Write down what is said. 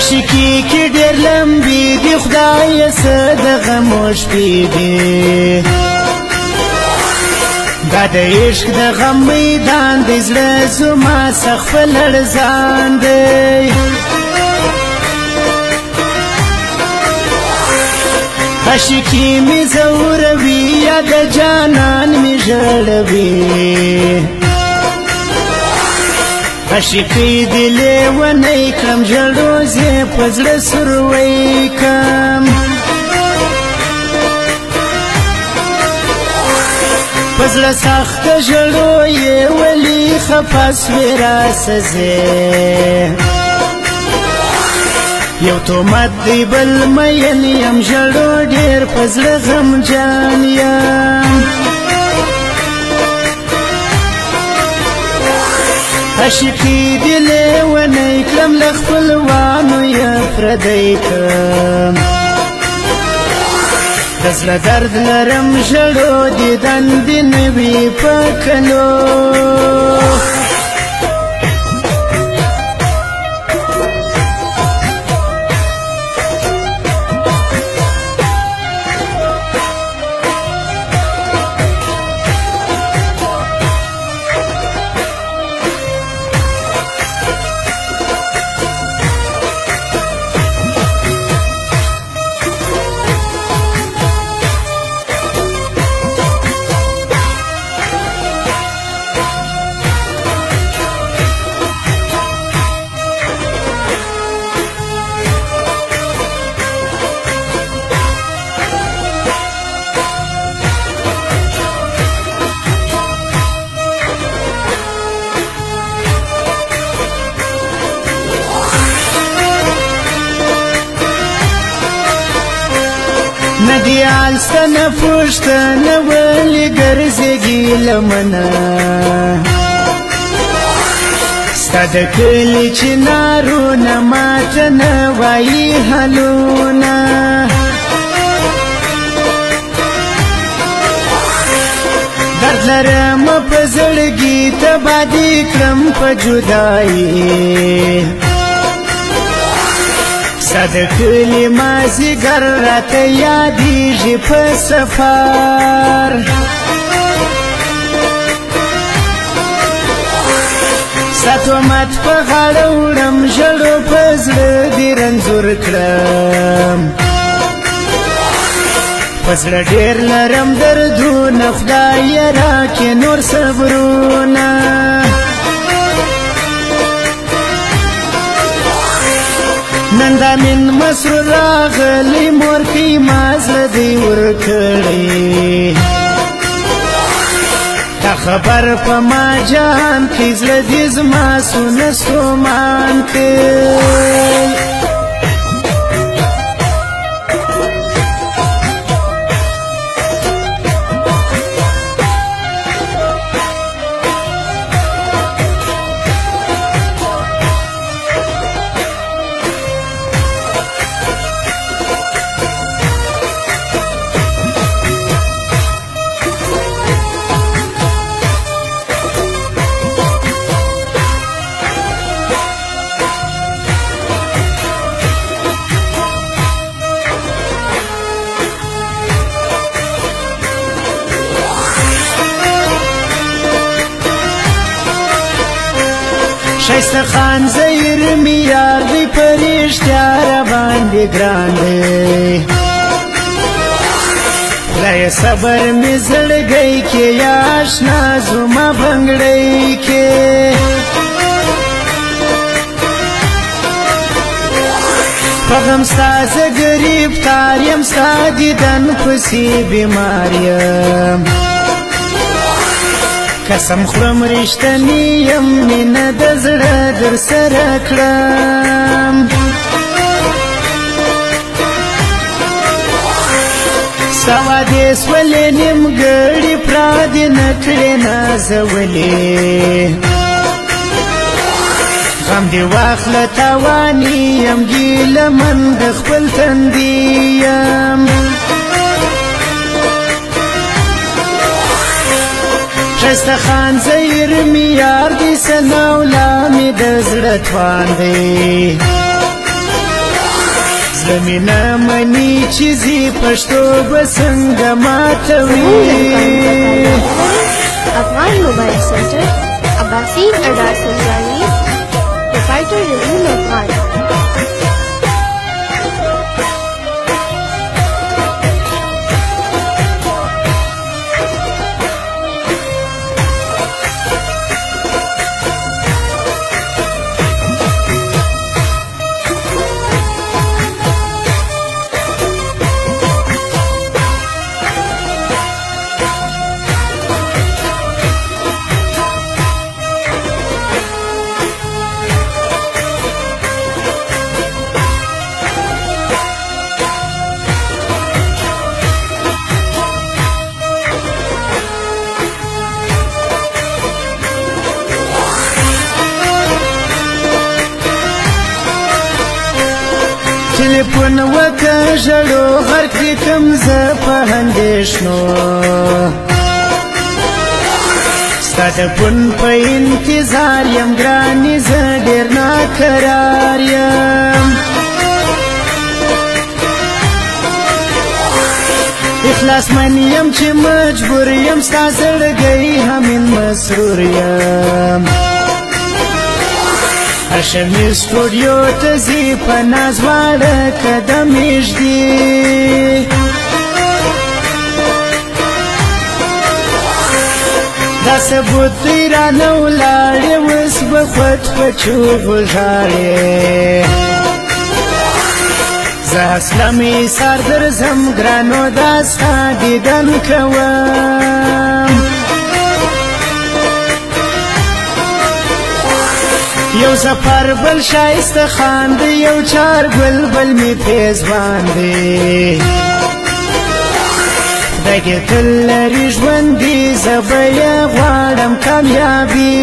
عاشقی کې ډېر لمبي دي خدایه څه د غمو شپې دي دا د عشق د غم میدان دی زړه زما سخت لړزان دی عاشقی می زوروي یا د جانان می ژړوي عاشقی دی لیونی کړم ژړو زه په زړه سروي کم په زړه سخت ژړو یې ولي خفه سوې راسزې یو تهمت دی بل مین یم ژړو ډېر په زړه غمجان یم عاشقي دې لیونی کړم له خپلوانو یې پردی کړم د زړه درد لرم ژړو دیدن دې نه وي په کلو ندیال ستنه پوښتنه ولې ګرځېږي لمنه ستا د کلي چنارونه ماته نه وایي حالونه درد لرم په زړګي تباه دې کړم په جدایي ستا د کلي مازدیګر راته یادېږي په سفر ستا تهمت په غاړه وړم ژړو په زړه دې رنځور کړم په زړه ډېر لرم دردونه خدایه راکړې نور صبرونه نن دا من مسرور راغلی مورکۍ ما زړه دی ورکړی دا خبر په ما جهان کې زړه دې زما سونه ستومان کوي شایسته خان زهیر می یار دی په رښتیا راباندې ګران دی خدایه صبر مې زړګی کې یا اشنا زما بنګړی کې په غم ستا زه ګرفتار یم ستا دیدن پسې بیمار یم قسم خورم رښتینی یم مینه د زړه در سره کړم ستا وعدې سولې نیمګړي پرادې نه کړې نازولې غم دې واخله تاواني یم ګیله من د خپل تندي یم شایسته خان زهیر می یار دی سنولا می د زړه توان دی زمي نه مني چې زی پښتو به څنګه ماتوي افغان موبایل سنټر عباسین اډا سنجانی پروپرایټر رضوان افغان ټلیفون وکړه ژړو غر کړي کم زه په اندېښنو ستا د فون په انتظار یم ګرانې زه ډېر ناقرار یم اخلاص من یم چې مجبور یم ستا زړګی همین مسرور یم هاشمي سټوډیو ته ځي په ناز واړه قدم ایږدي دا ثبوت دی رانه ولاړې اوس به خود په چوغو ژاړې زه اسلامي سار درځم ګرانو دا ستا دیدن کوم یو سفر بل شایسته خان دی یو چار گل بل می پیزوان دی دګه تل لري ژوند دی زه به یې غواړم کامیابي